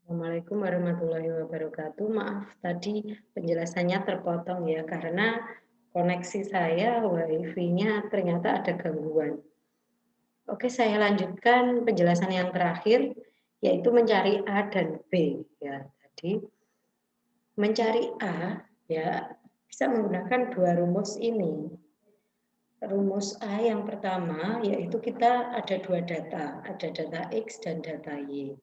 Assalamualaikum warahmatullahi wabarakatuh. Maaf tadi penjelasannya terpotong ya karena koneksi saya WiFi-nya ternyata ada gangguan. Oke, saya lanjutkan penjelasan yang terakhir yaitu mencari A dan B ya. Tadi mencari A ya bisa menggunakan dua rumus ini. Rumus A yang pertama yaitu kita ada dua data, ada data X dan data Y.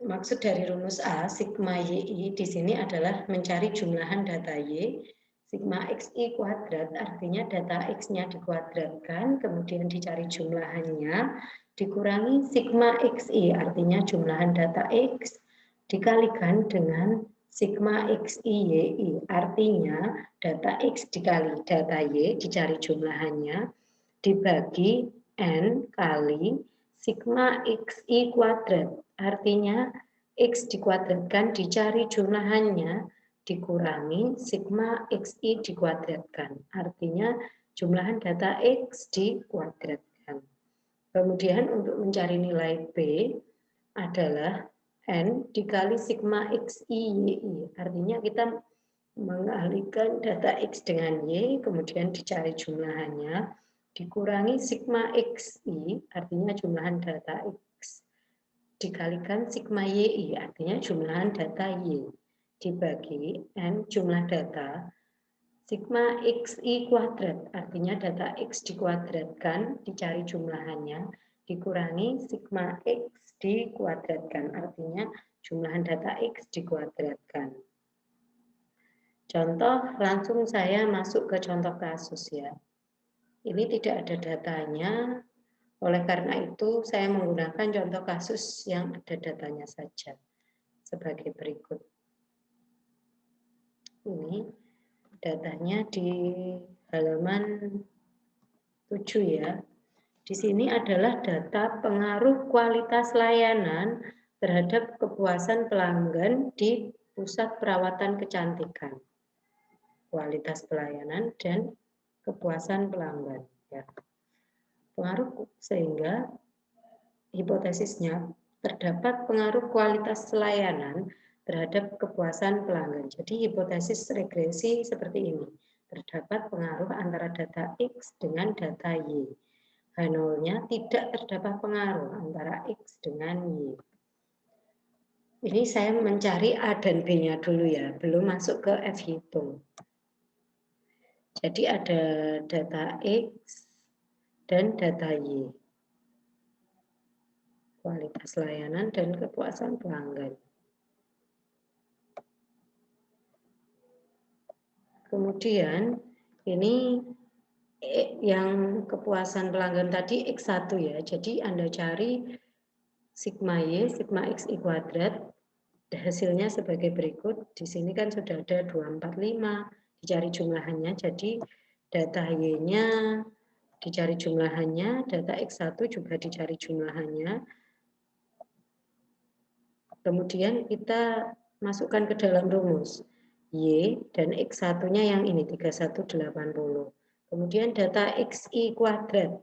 Maksud dari rumus A, sigma YI di sini adalah mencari jumlahan data Y, sigma XI kuadrat, artinya data X-nya dikuadratkan, kemudian dicari jumlahannya, dikurangi sigma XI, artinya jumlahan data X, dikalikan dengan sigma XI YI, artinya data X dikali data Y, dicari jumlahannya, dibagi N kali sigma XI kuadrat. Artinya X dikuadratkan dicari jumlahannya dikurangi sigma XI dikuadratkan. Artinya jumlahan data X dikuadratkan. Kemudian untuk mencari nilai B adalah N dikali sigma XI YI. Artinya kita mengalihkan data X dengan Y, kemudian dicari jumlahannya, dikurangi sigma XI, artinya jumlahan data X, dikalikan sigma YI, artinya jumlahan data Y, dibagi N jumlah data, sigma XI kuadrat, artinya data X dikuadratkan, dicari jumlahannya, dikurangi sigma X dikuadratkan, artinya jumlahan data X dikuadratkan. Contoh, langsung saya masuk ke contoh kasus ya. Ini tidak ada datanya, oleh karena itu saya menggunakan contoh kasus yang ada datanya saja sebagai berikut. Ini datanya di halaman 7 ya. Di sini adalah data pengaruh kualitas layanan terhadap kepuasan pelanggan di pusat perawatan kecantikan. Kualitas pelayanan dan kepuasan pelanggan. Ya. Pengaruh sehingga hipotesisnya terdapat pengaruh kualitas layanan terhadap kepuasan pelanggan. Jadi hipotesis regresi seperti ini. Terdapat pengaruh antara data X dengan data Y. H0-nya tidak terdapat pengaruh antara X dengan Y. Ini saya mencari A dan B-nya dulu ya, belum masuk ke F hitung. Jadi ada data X dan data Y. Kualitas layanan dan kepuasan pelanggan. Kemudian ini yang kepuasan pelanggan tadi X1 ya. Jadi Anda cari sigma Y, sigma XI kuadrat. Hasilnya sebagai berikut. Di sini kan sudah ada 245. Dicari jumlahannya. Jadi data Y-nya dicari jumlahannya, data X1 juga dicari jumlahannya. Kemudian kita masukkan ke dalam rumus. Y dan X1-nya yang ini 3180. Kemudian data XI kuadrat.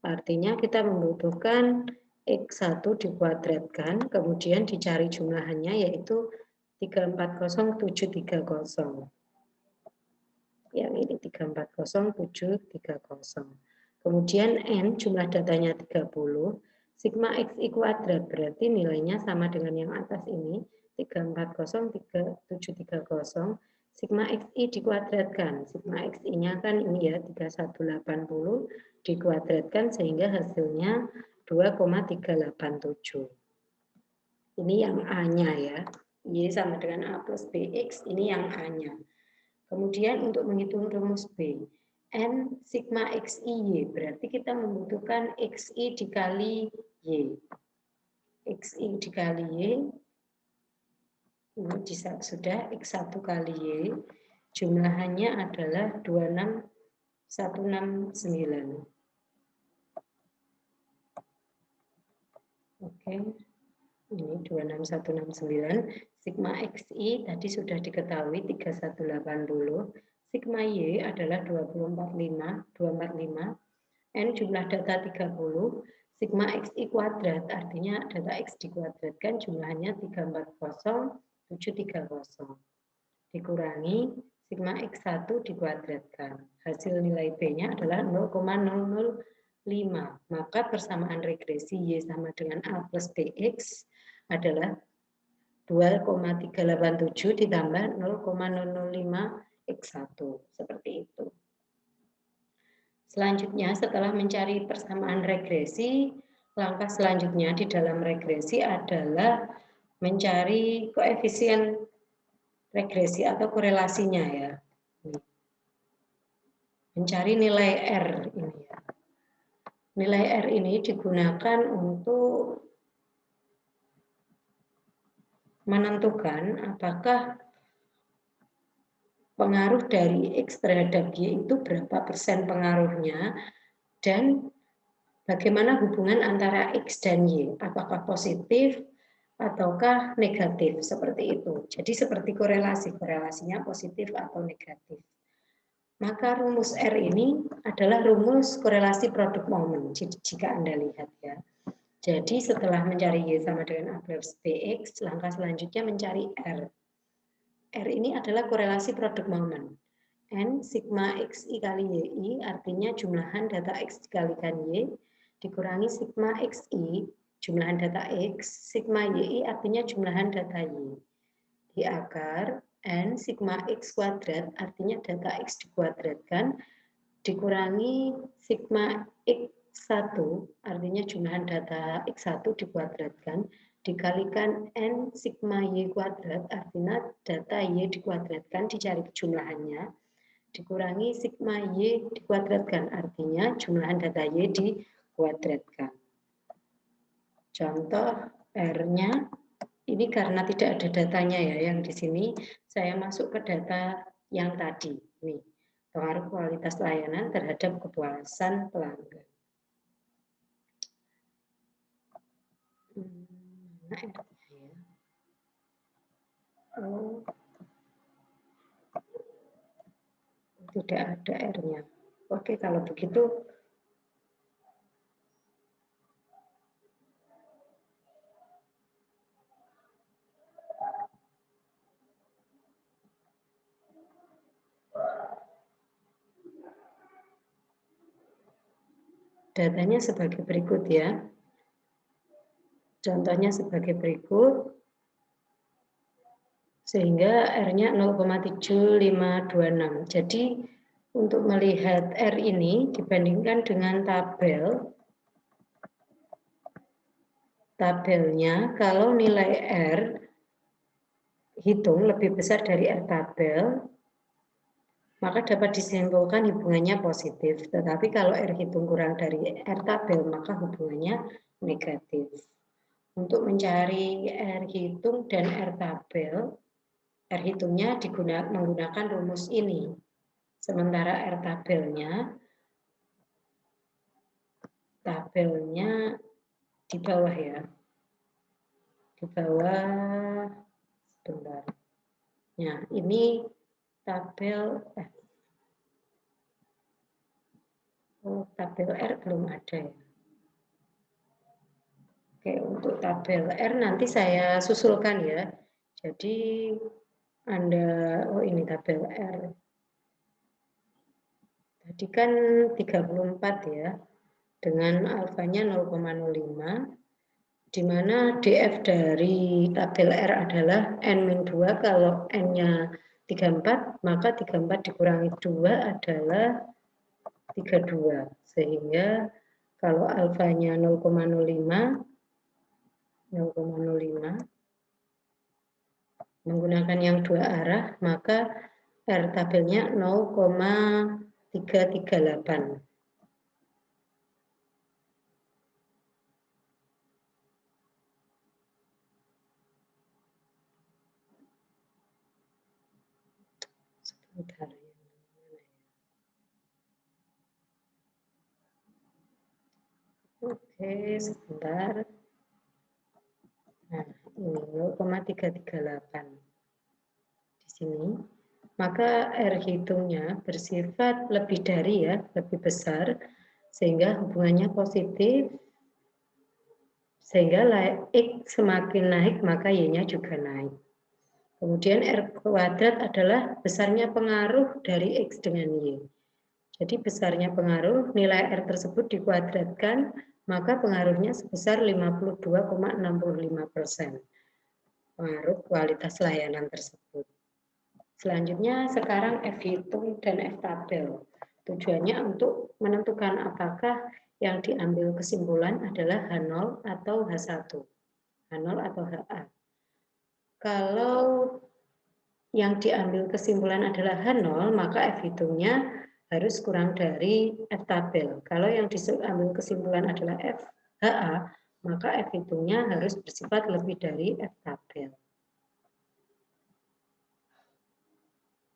Artinya kita membutuhkan X1 dikuadratkan, kemudian dicari jumlahannya yaitu 340730. Yang ini 340730. Kemudian N jumlah datanya 30. Sigma XI kuadrat berarti nilainya sama dengan yang atas ini, 340730. Sigma XI dikuadratkan. Sigma XI-nya kan ini ya 3180 dikuadratkan sehingga hasilnya 2,387. Ini yang A-nya ya. Y sama dengan A plus BX, ini yang A-nya. Kemudian untuk menghitung rumus B, N sigma XI Y, berarti kita membutuhkan XI dikali Y. XI dikali Y, ini sudah X1 kali Y, jumlahannya adalah 26169. Oke, ini 26169. Sigma XI tadi sudah diketahui 3180. Sigma Y adalah 245. N jumlah data 30. sigma xi kuadrat, artinya data x dikuadratkan jumlahnya 340,730. Dikurangi sigma x1 dikuadratkan. Hasil nilai B-nya adalah 0,005. Maka persamaan regresi Y sama dengan A plus BX adalah 2,387 ditambah 0,005 X1. Seperti itu. Selanjutnya, setelah mencari persamaan regresi, langkah selanjutnya di dalam regresi adalah mencari koefisien regresi atau korelasinya ya. Mencari nilai R ini ya. Nilai R ini digunakan untuk menentukan apakah pengaruh dari X terhadap Y itu berapa persen pengaruhnya dan bagaimana hubungan antara X dan Y, apakah positif ataukah negatif, seperti itu. Jadi seperti korelasinya positif atau negatif. Maka rumus R ini adalah rumus korelasi produk momen, jika Anda lihat ya. Jadi setelah mencari Y sama dengan A plus BX, langkah selanjutnya mencari R. R ini adalah korelasi produk momen. N sigma XI kali YI artinya jumlahan data X dikalikan Y, dikurangi sigma XI, jumlahan data X, sigma YI artinya jumlahan data Y. Di akar, N sigma X kuadrat artinya data X dikuadratkan, dikurangi sigma X1 artinya jumlahan data X1 dikuadratkan, dikalikan N sigma Y kuadrat artinya data Y dikuadratkan dicari jumlahannya, dikurangi sigma Y dikuadratkan artinya jumlahan data Y dikuadratkan. Contoh R-nya ini karena tidak ada datanya ya yang di sini, saya masuk ke data yang tadi nih. Pengaruh kualitas layanan terhadap kepuasan pelanggan. Mana R-nya ya? Oh, tidak ada R-nya. Oke, kalau begitu datanya sebagai berikut ya. Contohnya sebagai berikut. Sehingga R-nya 0,7526. Jadi untuk melihat R ini dibandingkan dengan tabelnya, kalau nilai R hitung lebih besar dari R tabel, maka dapat disimpulkan hubungannya positif. Tetapi kalau R hitung kurang dari R tabel, maka hubungannya negatif. Untuk mencari R hitung dan R tabel, R hitungnya menggunakan rumus ini. Sementara R tabelnya di bawah ya. Di bawah, sebentar. Nah, ini tabel, tabel R belum ada ya. Oke, untuk tabel R nanti saya susulkan ya. Jadi Anda, ini tabel R. Tadi kan 34 ya, dengan alfanya 0,05, di mana DF dari tabel R adalah N-2, kalau N-nya 34, maka 34 dikurangi 2 adalah 32. Sehingga kalau alfanya 0,05, menggunakan yang dua arah, maka R tabelnya 0,338. Sebentar. Oke, sebentar. Nah, ini 0,338 di sini. Maka R hitungnya bersifat lebih dari ya, lebih besar, sehingga hubungannya positif Sehingga X semakin naik, maka Y-nya juga naik. Kemudian R kuadrat adalah besarnya pengaruh dari X dengan Y. Jadi besarnya pengaruh, nilai R tersebut dikuadratkan, maka pengaruhnya sebesar 52,65%. Pengaruh kualitas layanan tersebut. Selanjutnya sekarang F hitung dan F tabel. Tujuannya untuk menentukan apakah yang diambil kesimpulan adalah H0 atau H1. H0 atau HA. Kalau yang diambil kesimpulan adalah H0, maka F hitungnya harus kurang dari F tabel. Kalau yang diambil kesimpulan adalah F HA, maka F hitungnya harus bersifat lebih dari F tabel.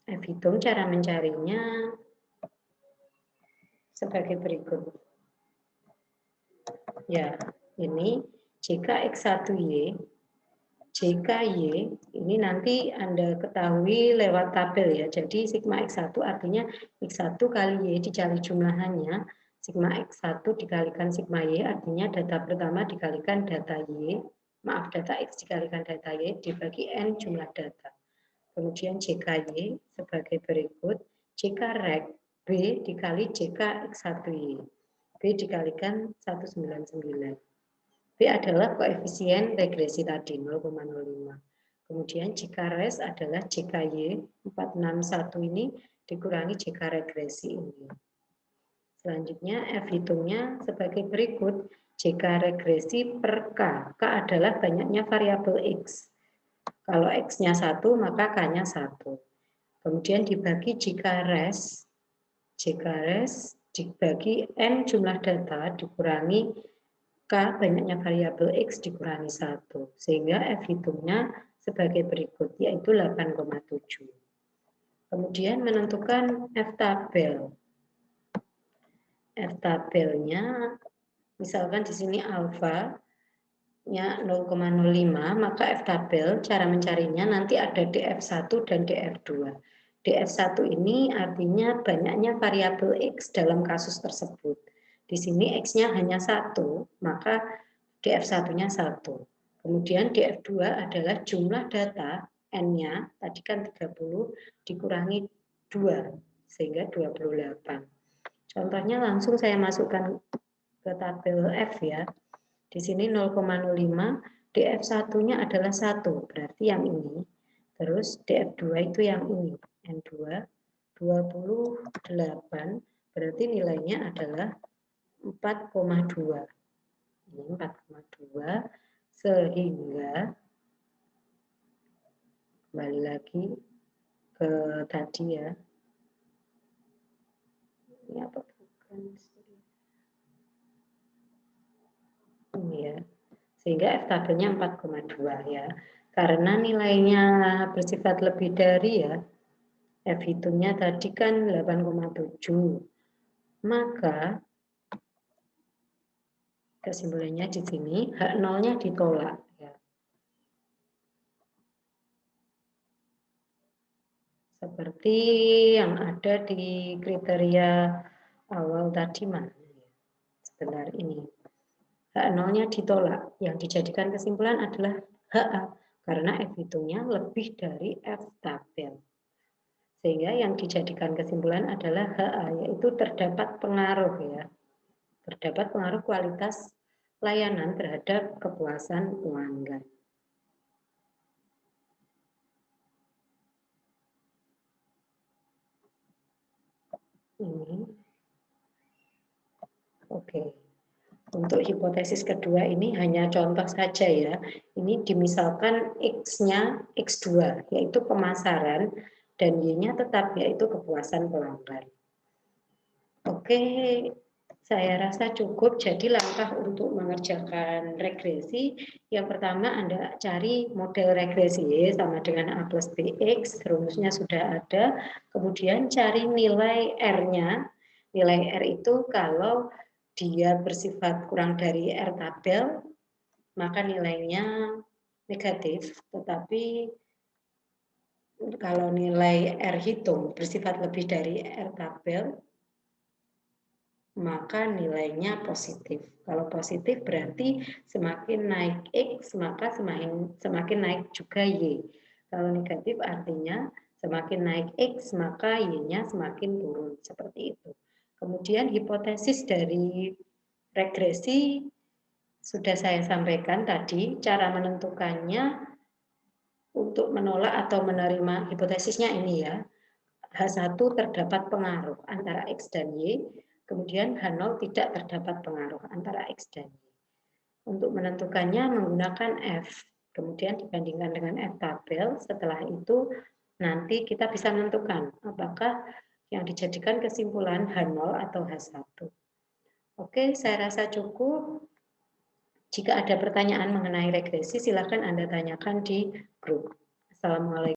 F hitung cara mencarinya sebagai berikut. Ya, ini jika X1Y, JKY, ini nanti Anda ketahui lewat tabel ya. Jadi sigma X1 artinya X1 kali Y dicari jumlahannya, sigma X1 dikalikan sigma Y artinya data pertama dikalikan data Y, maaf data X dikalikan data Y dibagi N jumlah data. Kemudian JKY sebagai berikut, JK rek B dikali JK X1Y. B dikalikan 199. B adalah koefisien regresi tadi 0,05. Kemudian jika res adalah JKY 461 ini dikurangi jika regresi ini. Selanjutnya F hitungnya sebagai berikut. JK regresi per K. K adalah banyaknya variabel X. Kalau X-nya 1 maka K-nya 1. Kemudian dibagi jika res dibagi N jumlah data dikurangi K banyaknya variabel X dikurangi 1. Sehingga F hitungnya sebagai berikut, yaitu 8,7. Kemudian menentukan F tabel. F tabelnya, misalkan di sini alfa-nya 0,05, maka F tabel cara mencarinya nanti ada DF1 dan DF2. DF1 ini artinya banyaknya variabel X dalam kasus tersebut. Di sini X-nya hanya 1, maka DF1-nya 1. Kemudian DF2 adalah jumlah data N-nya, tadi kan 30 dikurangi 2, sehingga 28. Contohnya langsung saya masukkan ke tabel F ya. Di sini 0,05, DF1-nya adalah 1, berarti yang ini. Terus DF2 itu yang ini, N2, 28, berarti nilainya adalah 4,2. Ini 4,2 sehingga kembali lagi ke tadi ya. Ini apa bukan? Ini ya. Sehingga F tabelnya 4,2 ya. Karena nilainya bersifat lebih dari ya. F hitungnya tadi kan 8,7. Maka kesimpulannya di sini H0-nya ditolak ya. Seperti yang ada di kriteria awal tadi mana ya. Sebentar ini. H0-nya ditolak. Yang dijadikan kesimpulan adalah HA karena F hitungnya lebih dari F tabel. Sehingga yang dijadikan kesimpulan adalah HA, yaitu terdapat pengaruh ya. Terdapat pengaruh kualitas layanan terhadap kepuasan pelanggan. Ini. Oke. Untuk hipotesis kedua ini hanya contoh saja ya. Ini dimisalkan X-nya X2, yaitu pemasaran, dan Y-nya tetap yaitu kepuasan pelanggan. Oke, saya rasa cukup. Jadi langkah untuk mengerjakan regresi, yang pertama Anda cari model regresi sama dengan A plus BX, rumusnya sudah ada. Kemudian cari nilai R-nya. Nilai R itu kalau dia bersifat kurang dari R tabel, maka nilainya negatif. Tetapi kalau nilai R hitung bersifat lebih dari R tabel, maka nilainya positif. Kalau positif berarti semakin naik X, maka semakin naik juga Y. Kalau negatif artinya semakin naik X, maka Y-nya semakin turun. Seperti itu. Kemudian hipotesis dari regresi sudah saya sampaikan tadi, cara menentukannya untuk menolak atau menerima hipotesisnya ini ya. H1 terdapat pengaruh antara X dan Y, kemudian H0 tidak terdapat pengaruh antara X dan Y. Untuk menentukannya menggunakan F, kemudian dibandingkan dengan F tabel, setelah itu nanti kita bisa menentukan apakah yang dijadikan kesimpulan H0 atau H1. Oke, saya rasa cukup. Jika ada pertanyaan mengenai regresi, silakan Anda tanyakan di grup. Assalamualaikum.